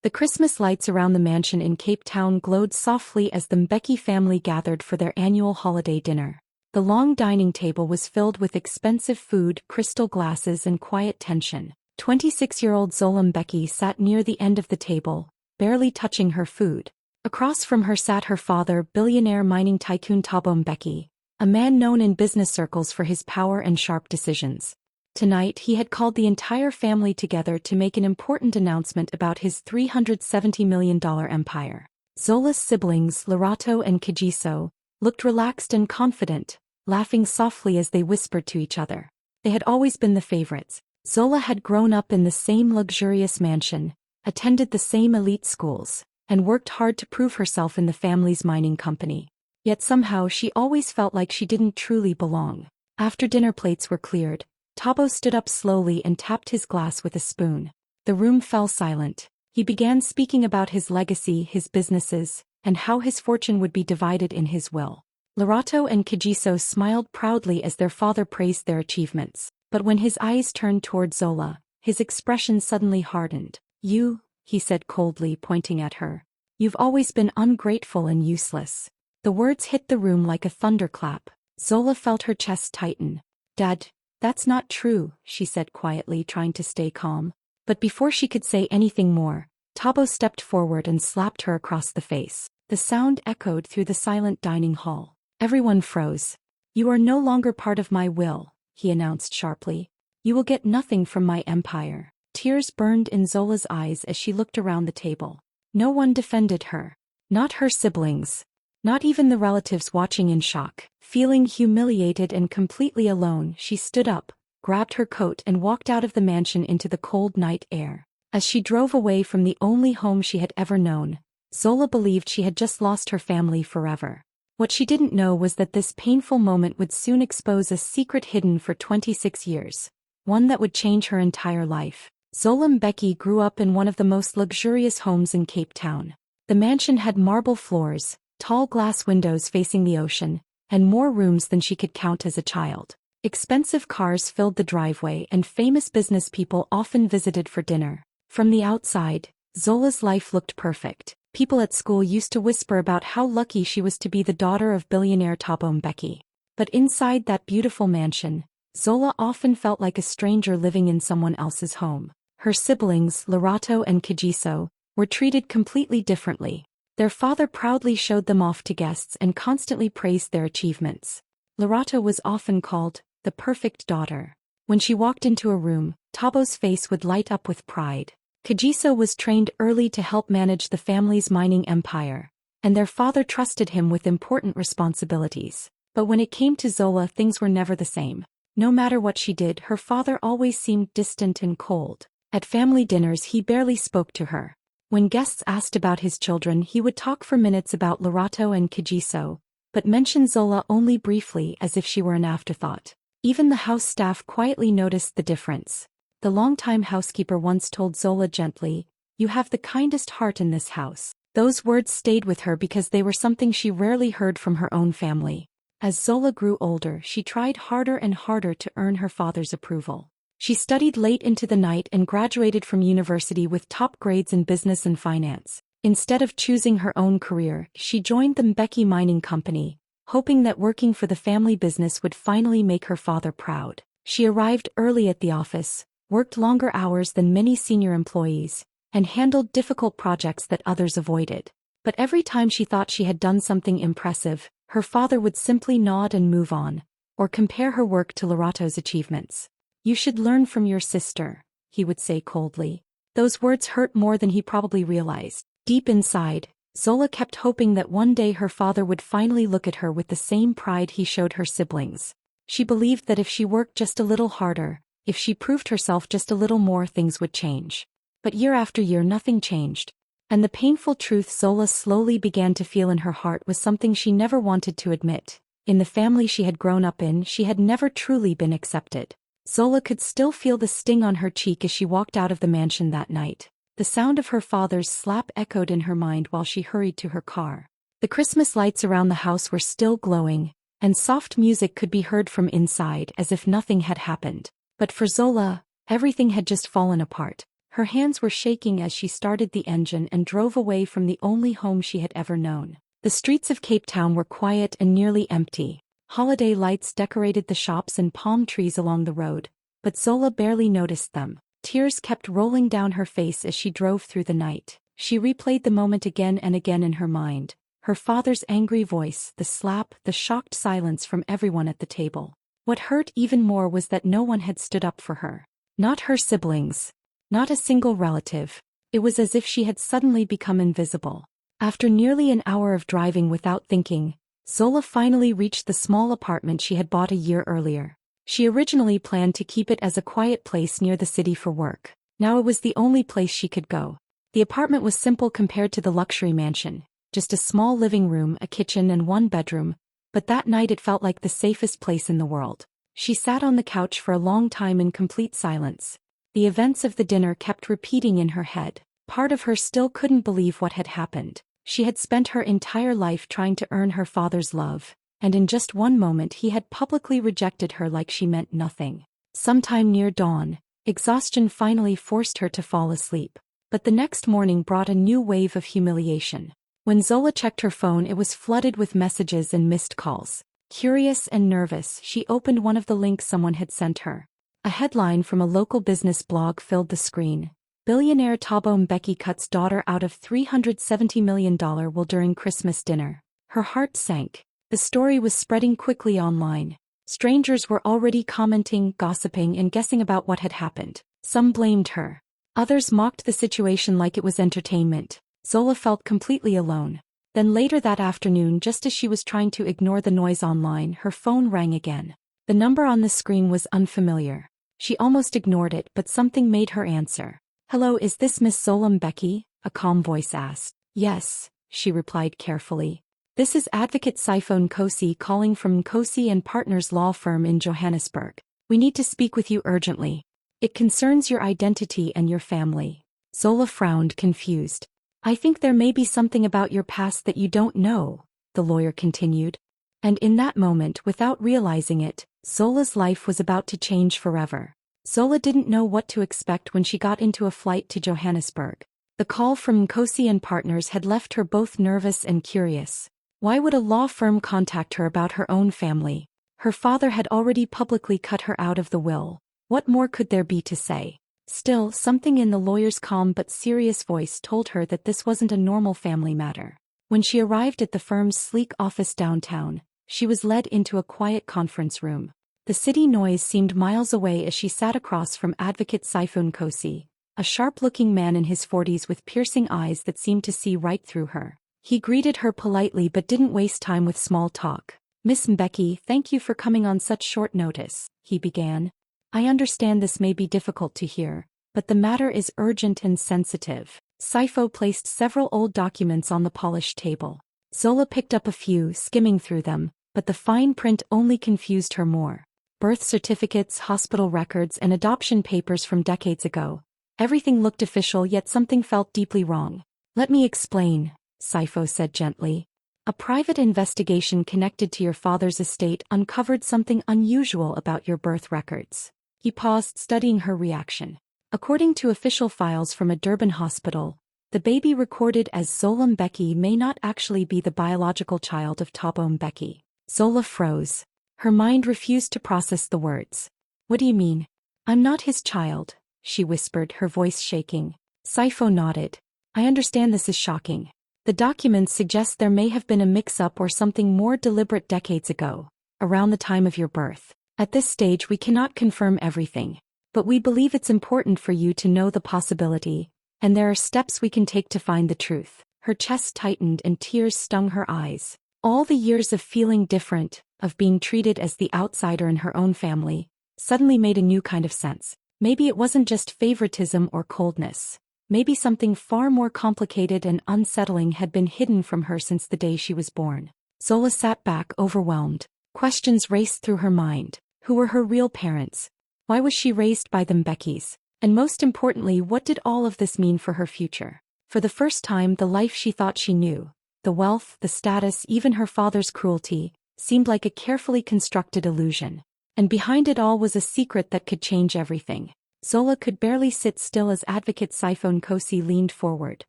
The Christmas lights around the mansion in Cape Town glowed softly as the Mbeki family gathered for their annual holiday dinner. The long dining table was filled with expensive food, crystal glasses, and quiet tension. 26-year-old Zola Mbeki sat near the end of the table, barely touching her food. Across from her sat her father, billionaire mining tycoon Thabo Mbeki, a man known in business circles for his power and sharp decisions. Tonight he had called the entire family together to make an important announcement about his $370 million empire. Zola's siblings, Lerato and Kagiso, looked relaxed and confident, laughing softly as they whispered to each other. They had always been the favorites. Zola had grown up in the same luxurious mansion, attended the same elite schools, and worked hard to prove herself in the family's mining company. Yet somehow she always felt like she didn't truly belong. After dinner plates were cleared, Thabo stood up slowly and tapped his glass with a spoon. The room fell silent. He began speaking about his legacy, his businesses, and how his fortune would be divided in his will. Lerato and Kagiso smiled proudly as their father praised their achievements. But when his eyes turned toward Zola, his expression suddenly hardened. "You," he said coldly, pointing at her. "You've always been ungrateful and useless." The words hit the room like a thunderclap. Zola felt her chest tighten. "Dad, that's not true," she said quietly, trying to stay calm. But before she could say anything more, Thabo stepped forward and slapped her across the face. The sound echoed through the silent dining hall. Everyone froze. "You are no longer part of my will," he announced sharply. "You will get nothing from my empire." Tears burned in Zola's eyes as she looked around the table. No one defended her. Not her siblings. Not even the relatives watching in shock. Feeling humiliated and completely alone, she stood up, grabbed her coat and walked out of the mansion into the cold night air. As she drove away from the only home she had ever known, Zola believed she had just lost her family forever. What she didn't know was that this painful moment would soon expose a secret hidden for 26 years. One that would change her entire life. Zola Mbeki grew up in one of the most luxurious homes in Cape Town. The mansion had marble floors, tall glass windows facing the ocean, and more rooms than she could count as a child. Expensive cars filled the driveway and famous business people often visited for dinner. From the outside, Zola's life looked perfect. People at school used to whisper about how lucky she was to be the daughter of billionaire Thabo Mbeki. But inside that beautiful mansion, Zola often felt like a stranger living in someone else's home. Her siblings, Lerato and Kagiso, were treated completely differently. Their father proudly showed them off to guests and constantly praised their achievements. Lerato was often called the perfect daughter. When she walked into a room, Thabo's face would light up with pride. Kagiso was trained early to help manage the family's mining empire, and their father trusted him with important responsibilities. But when it came to Zola, things were never the same. No matter what she did, her father always seemed distant and cold. At family dinners he barely spoke to her. When guests asked about his children, he would talk for minutes about Lerato and Kagiso, but mention Zola only briefly as if she were an afterthought. Even the house staff quietly noticed the difference. The longtime housekeeper once told Zola gently, "You have the kindest heart in this house." Those words stayed with her because they were something she rarely heard from her own family. As Zola grew older, she tried harder and harder to earn her father's approval. She studied late into the night and graduated from university with top grades in business and finance. Instead of choosing her own career, she joined the Mbeki Mining Company, hoping that working for the family business would finally make her father proud. She arrived early at the office, worked longer hours than many senior employees, and handled difficult projects that others avoided. But every time she thought she had done something impressive, her father would simply nod and move on, or compare her work to Lerato's achievements. "You should learn from your sister," he would say coldly. Those words hurt more than he probably realized. Deep inside, Zola kept hoping that one day her father would finally look at her with the same pride he showed her siblings. She believed that if she worked just a little harder, if she proved herself just a little more, things would change. But year after year nothing changed. And the painful truth Zola slowly began to feel in her heart was something she never wanted to admit. In the family she had grown up in, she had never truly been accepted. Zola could still feel the sting on her cheek as she walked out of the mansion that night. The sound of her father's slap echoed in her mind while she hurried to her car. The Christmas lights around the house were still glowing, and soft music could be heard from inside as if nothing had happened. But for Zola, everything had just fallen apart. Her hands were shaking as she started the engine and drove away from the only home she had ever known. The streets of Cape Town were quiet and nearly empty. Holiday lights decorated the shops and palm trees along the road, but Zola barely noticed them. Tears kept rolling down her face as she drove through the night. She replayed the moment again and again in her mind. Her father's angry voice, the slap, the shocked silence from everyone at the table. What hurt even more was that no one had stood up for her. Not her siblings. Not a single relative. It was as if she had suddenly become invisible. After nearly an hour of driving without thinking, Zola finally reached the small apartment she had bought a year earlier. She originally planned to keep it as a quiet place near the city for work. Now it was the only place she could go. The apartment was simple compared to the luxury mansion. Just a small living room, a kitchen and one bedroom, but that night it felt like the safest place in the world. She sat on the couch for a long time in complete silence. The events of the dinner kept repeating in her head. Part of her still couldn't believe what had happened. She had spent her entire life trying to earn her father's love, and in just one moment he had publicly rejected her like she meant nothing. Sometime near dawn, exhaustion finally forced her to fall asleep. But the next morning brought a new wave of humiliation. When Zola checked her phone, it was flooded with messages and missed calls. Curious and nervous, she opened one of the links someone had sent her. A headline from a local business blog filled the screen. Billionaire Thabo Mbeki cuts daughter out of $370 million will during Christmas dinner. Her heart sank. The story was spreading quickly online. Strangers were already commenting, gossiping, and guessing about what had happened. Some blamed her. Others mocked the situation like it was entertainment. Zola felt completely alone. Then later that afternoon, just as she was trying to ignore the noise online, her phone rang again. The number on the screen was unfamiliar. She almost ignored it, but something made her answer. "Hello, is this Miss Zola Mbeki?" a calm voice asked. "Yes," she replied carefully. "This is Advocate Sifo Nkosi calling from Nkosi and Partners law firm in Johannesburg. We need to speak with you urgently. It concerns your identity and your family." Zola frowned, confused. "I think there may be something about your past that you don't know," the lawyer continued. And in that moment, without realizing it, Zola's life was about to change forever. Zola didn't know what to expect when she got into a flight to Johannesburg. The call from Nkosi and Partners had left her both nervous and curious. Why would a law firm contact her about her own family? Her father had already publicly cut her out of the will. What more could there be to say? Still, something in the lawyer's calm but serious voice told her that this wasn't a normal family matter. When she arrived at the firm's sleek office downtown, she was led into a quiet conference room. The city noise seemed miles away as she sat across from Advocate Sifo Nkosi, a sharp-looking man in his 40s with piercing eyes that seemed to see right through her. He greeted her politely but didn't waste time with small talk. "Miss Mbeki, thank you for coming on such short notice," he began. "I understand this may be difficult to hear, but the matter is urgent and sensitive." Sifo placed several old documents on the polished table. Zola picked up a few, skimming through them, but the fine print only confused her more. Birth certificates, hospital records, and adoption papers from decades ago. Everything looked official, yet something felt deeply wrong. "Let me explain," Sifo said gently. "A private investigation connected to your father's estate uncovered something unusual about your birth records." He paused, studying her reaction. "According to official files from a Durban hospital, the baby recorded as Zola Mbeki may not actually be the biological child of Thabo Mbeki." Zola froze. Her mind refused to process the words. "What do you mean?" "I'm not his child," she whispered, her voice shaking. Sifo nodded. "I understand this is shocking. The documents suggest there may have been a mix-up or something more deliberate decades ago, around the time of your birth. At this stage we cannot confirm everything, but we believe it's important for you to know the possibility, and there are steps we can take to find the truth." Her chest tightened and tears stung her eyes. All the years of feeling different, of being treated as the outsider in her own family, suddenly made a new kind of sense. Maybe it wasn't just favoritism or coldness. Maybe something far more complicated and unsettling had been hidden from her since the day she was born. Zola sat back, overwhelmed. Questions raced through her mind. Who were her real parents? Why was she raised by the Mbekis? And most importantly, what did all of this mean for her future? For the first time, the life she thought she knew, the wealth, the status, even her father's cruelty, seemed like a carefully constructed illusion. And behind it all was a secret that could change everything. Zola could barely sit still as Advocate Siphon Kosi leaned forward,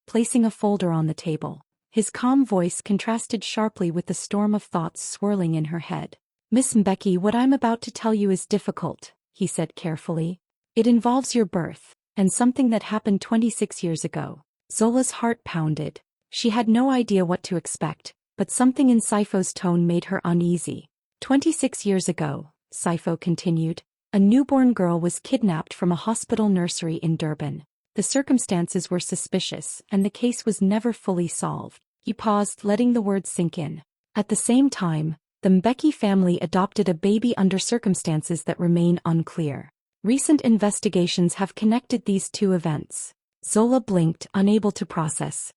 placing a folder on the table. His calm voice contrasted sharply with the storm of thoughts swirling in her head. "Miss Mbeki, what I'm about to tell you is difficult," he said carefully. "It involves your birth, and something that happened 26 years ago." Zola's heart pounded. She had no idea what to expect, but something in Sipho's tone made her uneasy. 26 years ago, Sipho continued, a newborn girl was kidnapped from a hospital nursery in Durban. The circumstances were suspicious, and the case was never fully solved. He paused, letting the words sink in. At the same time, the Mbeki family adopted a baby under circumstances that remain unclear. Recent investigations have connected these two events. Zola blinked, unable to process.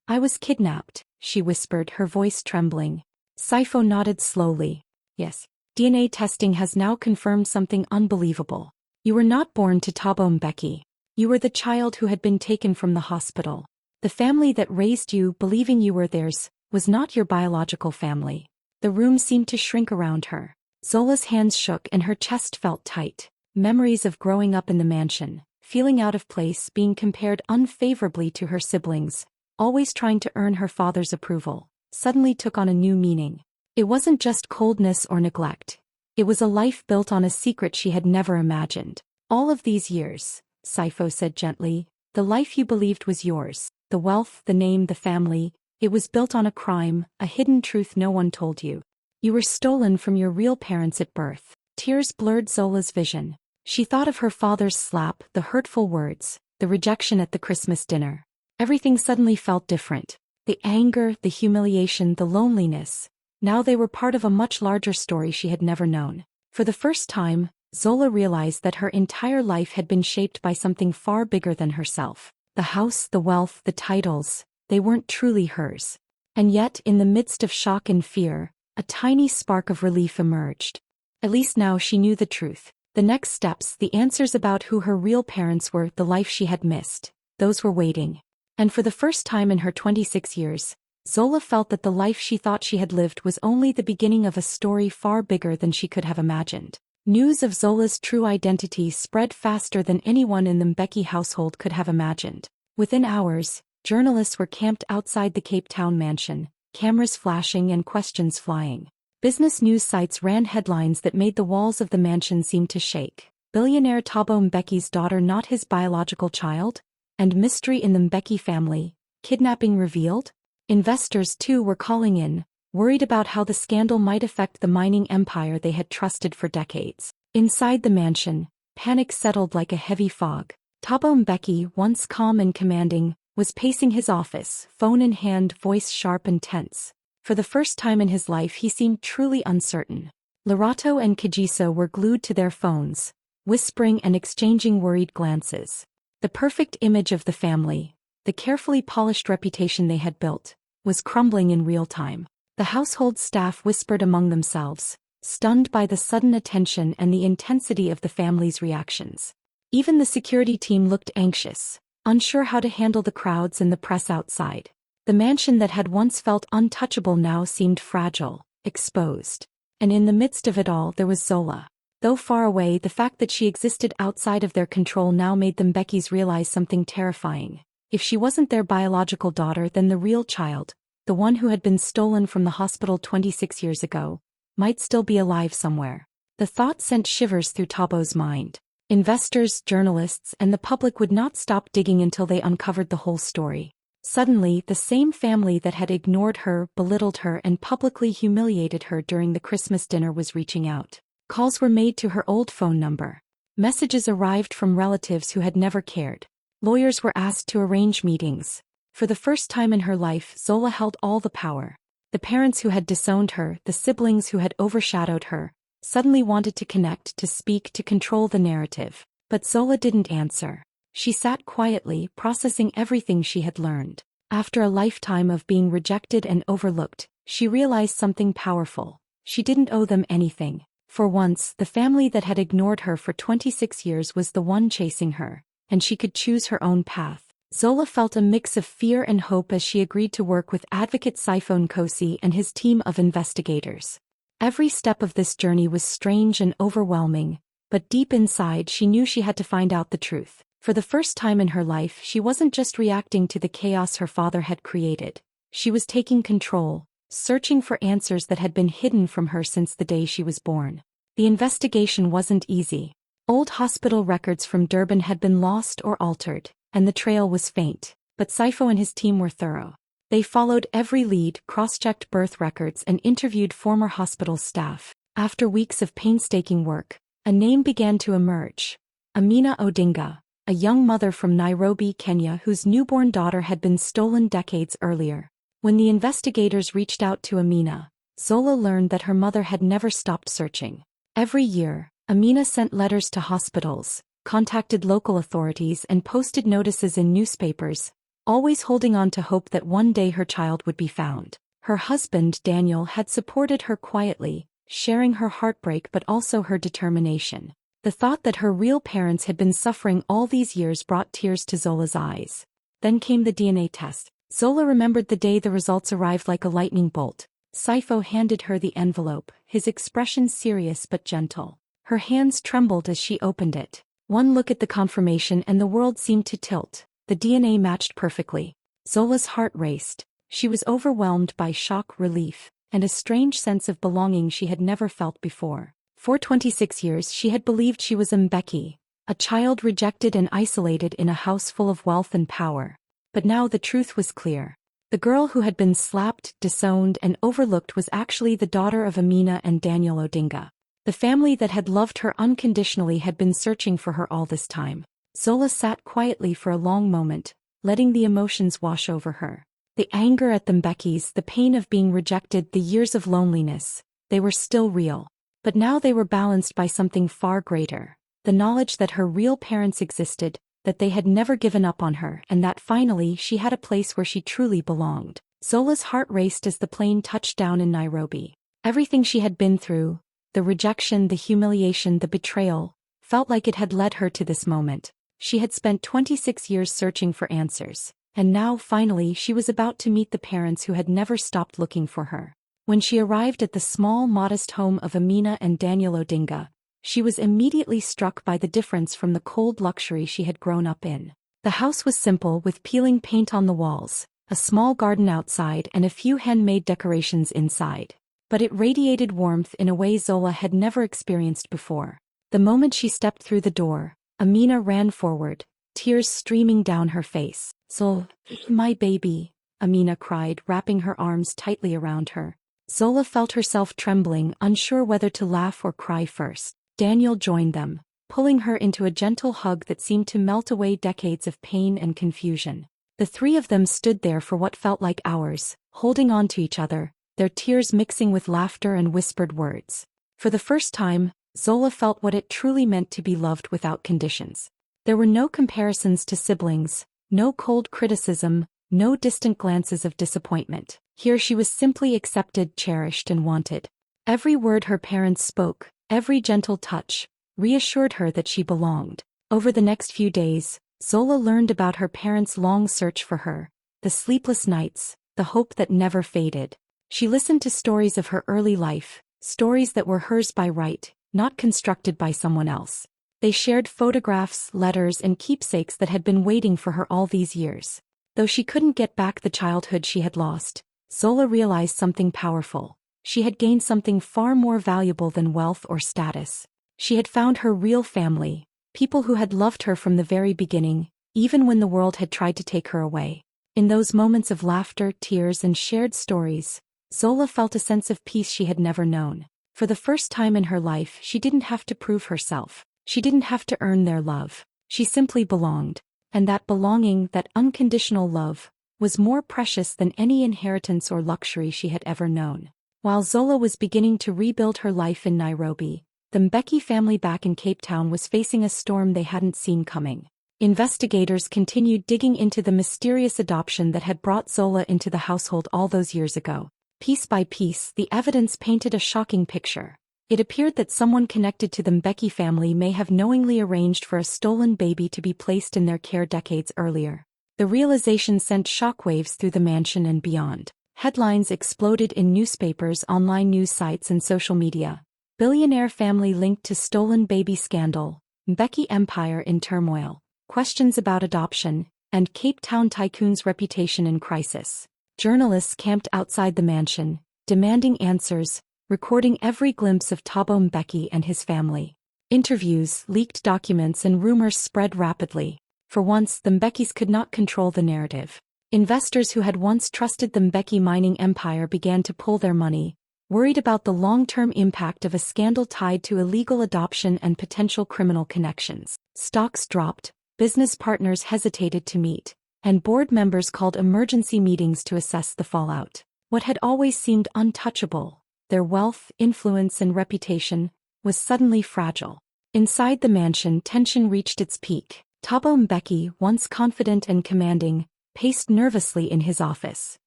"I was kidnapped," she whispered, her voice trembling. Sipho nodded slowly. "Yes. DNA testing has now confirmed something unbelievable. You were not born to Thabo Mbeki. You were the child who had been taken from the hospital. The family that raised you, believing you were theirs, was not your biological family." The room seemed to shrink around her. Zola's hands shook and her chest felt tight. Memories of growing up in the mansion, feeling out of place, being compared unfavorably to her siblings, always trying to earn her father's approval, suddenly took on a new meaning. It wasn't just coldness or neglect. It was a life built on a secret she had never imagined. "All of these years," Sipho said gently, "the life you believed was yours, the wealth, the name, the family, it was built on a crime, a hidden truth no one told you. You were stolen from your real parents at birth." Tears blurred Zola's vision. She thought of her father's slap, the hurtful words, the rejection at the Christmas dinner. Everything suddenly felt different. The anger, the humiliation, the loneliness. Now they were part of a much larger story she had never known. For the first time, Zola realized that her entire life had been shaped by something far bigger than herself. The house, the wealth, the titles, they weren't truly hers. And yet, in the midst of shock and fear, a tiny spark of relief emerged. At least now she knew the truth. The next steps, the answers about who her real parents were, the life she had missed, those were waiting. And for the first time in her 26 years, Zola felt that the life she thought she had lived was only the beginning of a story far bigger than she could have imagined. News of Zola's true identity spread faster than anyone in the Mbeki household could have imagined. Within hours, journalists were camped outside the Cape Town mansion, cameras flashing and questions flying. Business news sites ran headlines that made the walls of the mansion seem to shake. Billionaire Thabo Mbeki's daughter not his biological child? And mystery in the Mbeki family, kidnapping revealed? Investors too were calling in, worried about how the scandal might affect the mining empire they had trusted for decades. Inside the mansion, panic settled like a heavy fog. Thabo Mbeki, once calm and commanding, was pacing his office, phone in hand, voice sharp and tense. For the first time in his life he seemed truly uncertain. Lerato and Kagiso were glued to their phones, whispering and exchanging worried glances. The perfect image of the family, the carefully polished reputation they had built, was crumbling in real time. The household staff whispered among themselves, stunned by the sudden attention and the intensity of the family's reactions. Even the security team looked anxious, unsure how to handle the crowds and the press outside. The mansion that had once felt untouchable now seemed fragile, exposed. And in the midst of it all there was Zola. Though far away, the fact that she existed outside of their control now made the Mbekis realize something terrifying. If she wasn't their biological daughter, then the real child, the one who had been stolen from the hospital 26 years ago, might still be alive somewhere. The thought sent shivers through Tabo's mind. Investors, journalists, and the public would not stop digging until they uncovered the whole story. Suddenly, the same family that had ignored her, belittled her, and publicly humiliated her during the Christmas dinner was reaching out. Calls were made to her old phone number. Messages arrived from relatives who had never cared. Lawyers were asked to arrange meetings. For the first time in her life, Zola held all the power. The parents who had disowned her, the siblings who had overshadowed her, suddenly wanted to connect, to speak, to control the narrative. But Zola didn't answer. She sat quietly, processing everything she had learned. After a lifetime of being rejected and overlooked, she realized something powerful. She didn't owe them anything. For once, the family that had ignored her for 26 years was the one chasing her, and she could choose her own path. Zola felt a mix of fear and hope as she agreed to work with Advocate Siphon Kosi and his team of investigators. Every step of this journey was strange and overwhelming, But deep inside she knew she had to find out the truth. For the first time in her life she wasn't just reacting to the chaos her father had created. She was taking control, searching for answers that had been hidden from her since the day she was born. The investigation wasn't easy. Old hospital records from Durban had been lost or altered, and the trail was faint. But Saifo and his team were thorough. They followed every lead, cross-checked birth records and interviewed former hospital staff. After weeks of painstaking work, a name began to emerge. Amina Odinga, a young mother from Nairobi, Kenya whose newborn daughter had been stolen decades earlier. When the investigators reached out to Amina, Zola learned that her mother had never stopped searching. Every year, Amina sent letters to hospitals, contacted local authorities and posted notices in newspapers, always holding on to hope that one day her child would be found. Her husband, Daniel, had supported her quietly, sharing her heartbreak but also her determination. The thought that her real parents had been suffering all these years brought tears to Zola's eyes. Then came the DNA test. Zola remembered the day the results arrived like a lightning bolt. Saifo handed her the envelope, his expression serious but gentle. Her hands trembled as she opened it. One look at the confirmation and the world seemed to tilt. The DNA matched perfectly. Zola's heart raced. She was overwhelmed by shock, relief, and a strange sense of belonging she had never felt before. For 26 years she had believed she was Mbeki, a child rejected and isolated in a house full of wealth and power. But now the truth was clear. The girl who had been slapped, disowned and overlooked was actually the daughter of Amina and Daniel Odinga. The family that had loved her unconditionally had been searching for her all this time. Zola sat quietly for a long moment, letting the emotions wash over her. The anger at the Mbekis, the pain of being rejected, the years of loneliness, they were still real. But now they were balanced by something far greater. The knowledge that her real parents existed, that they had never given up on her, and that finally she had a place where she truly belonged. Zola's heart raced as the plane touched down in Nairobi. Everything she had been through, the rejection, the humiliation, the betrayal, felt like it had led her to this moment. She had spent 26 years searching for answers, and now finally she was about to meet the parents who had never stopped looking for her. When she arrived at the small, modest home of Amina and Daniel Odinga, she was immediately struck by the difference from the cold luxury she had grown up in. The house was simple, with peeling paint on the walls, a small garden outside and a few handmade decorations inside. But it radiated warmth in a way Zola had never experienced before. The moment she stepped through the door, Amina ran forward, tears streaming down her face. "Zola, my baby," Amina cried, wrapping her arms tightly around her. Zola felt herself trembling, unsure whether to laugh or cry first. Daniel joined them, pulling her into a gentle hug that seemed to melt away decades of pain and confusion. The three of them stood there for what felt like hours, holding on to each other, their tears mixing with laughter and whispered words. For the first time, Zola felt what it truly meant to be loved without conditions. There were no comparisons to siblings, no cold criticism, no distant glances of disappointment. Here she was simply accepted, cherished and wanted. Every word her parents spoke, every gentle touch, reassured her that she belonged. Over the next few days, Zola learned about her parents' long search for her, the sleepless nights, the hope that never faded. She listened to stories of her early life, stories that were hers by right, not constructed by someone else. They shared photographs, letters and keepsakes that had been waiting for her all these years. Though she couldn't get back the childhood she had lost, Zola realized something powerful. She had gained something far more valuable than wealth or status. She had found her real family, people who had loved her from the very beginning, even when the world had tried to take her away. In those moments of laughter, tears and shared stories, Zola felt a sense of peace she had never known. For the first time in her life, she didn't have to prove herself. She didn't have to earn their love. She simply belonged. And that belonging, that unconditional love, was more precious than any inheritance or luxury she had ever known. While Zola was beginning to rebuild her life in Nairobi, the Mbeki family back in Cape Town was facing a storm they hadn't seen coming. Investigators continued digging into the mysterious adoption that had brought Zola into the household all those years ago. Piece by piece, the evidence painted a shocking picture. It appeared that someone connected to the Mbeki family may have knowingly arranged for a stolen baby to be placed in their care decades earlier. The realization sent shockwaves through the mansion and beyond. Headlines exploded in newspapers, online news sites and social media. Billionaire family linked to stolen baby scandal, Mbeki empire in turmoil, questions about adoption, and Cape Town tycoon's reputation in crisis. Journalists camped outside the mansion, demanding answers, recording every glimpse of Thabo Mbeki and his family. Interviews, leaked documents and rumors spread rapidly. For once, the Mbekis could not control the narrative. Investors who had once trusted the Mbeki mining empire began to pull their money, worried about the long-term impact of a scandal tied to illegal adoption and potential criminal connections. Stocks dropped, business partners hesitated to meet, and board members called emergency meetings to assess the fallout. What had always seemed untouchable, their wealth, influence and reputation, was suddenly fragile. Inside the mansion, tension reached its peak. Thabo Mbeki, once confident and commanding, paced nervously in his office.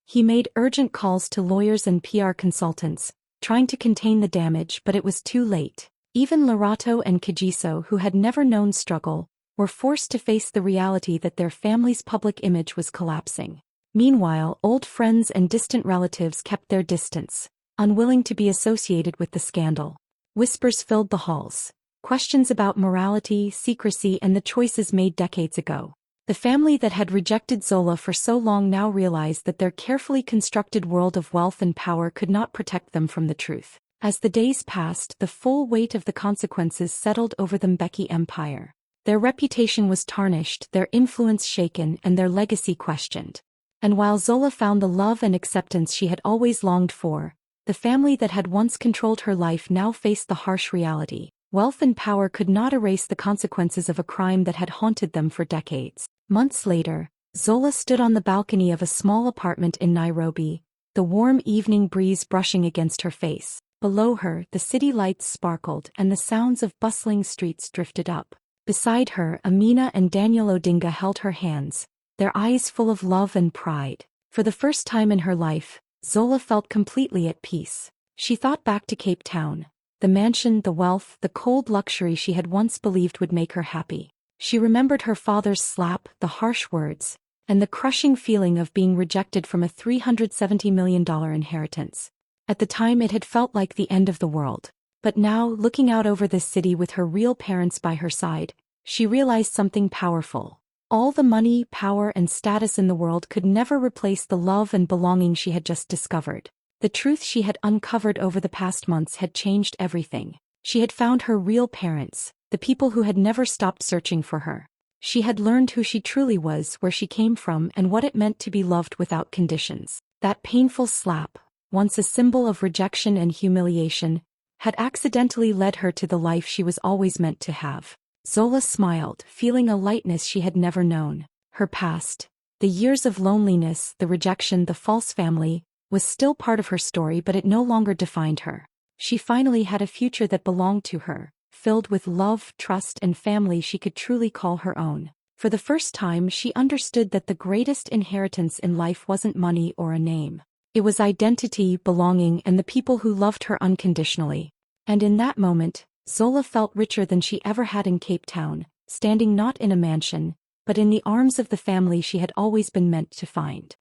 He made urgent calls to lawyers and PR consultants, trying to contain the damage, but it was too late. Even Lerato and Kagiso, who had never known struggle, were forced to face the reality that their family's public image was collapsing. Meanwhile, old friends and distant relatives kept their distance, unwilling to be associated with the scandal. Whispers filled the halls. Questions about morality, secrecy, and the choices made decades ago. The family that had rejected Zola for so long now realized that their carefully constructed world of wealth and power could not protect them from the truth. As the days passed, the full weight of the consequences settled over the Mbeki empire. Their reputation was tarnished, their influence shaken, and their legacy questioned. And while Zola found the love and acceptance she had always longed for, the family that had once controlled her life now faced the harsh reality. Wealth and power could not erase the consequences of a crime that had haunted them for decades. Months later, Zola stood on the balcony of a small apartment in Nairobi, the warm evening breeze brushing against her face. Below her, the city lights sparkled and the sounds of bustling streets drifted up. Beside her, Amina and Daniel Odinga held her hands, their eyes full of love and pride. For the first time in her life, Zola felt completely at peace. She thought back to Cape Town, the mansion, the wealth, the cold luxury she had once believed would make her happy. She remembered her father's slap, the harsh words, and the crushing feeling of being rejected from a $370 million inheritance. At the time it had felt like the end of the world. But now, looking out over this city with her real parents by her side, she realized something powerful. All the money, power, and status in the world could never replace the love and belonging she had just discovered. The truth she had uncovered over the past months had changed everything. She had found her real parents, the people who had never stopped searching for her. She had learned who she truly was, where she came from, and what it meant to be loved without conditions. That painful slap, once a symbol of rejection and humiliation, had accidentally led her to the life she was always meant to have. Zola smiled, feeling a lightness she had never known. Her past, the years of loneliness, the rejection, the false family, was still part of her story, but it no longer defined her. She finally had a future that belonged to her, filled with love, trust, and family she could truly call her own. For the first time, she understood that the greatest inheritance in life wasn't money or a name. It was identity, belonging, and the people who loved her unconditionally. And in that moment, Zola felt richer than she ever had in Cape Town, standing not in a mansion, but in the arms of the family she had always been meant to find.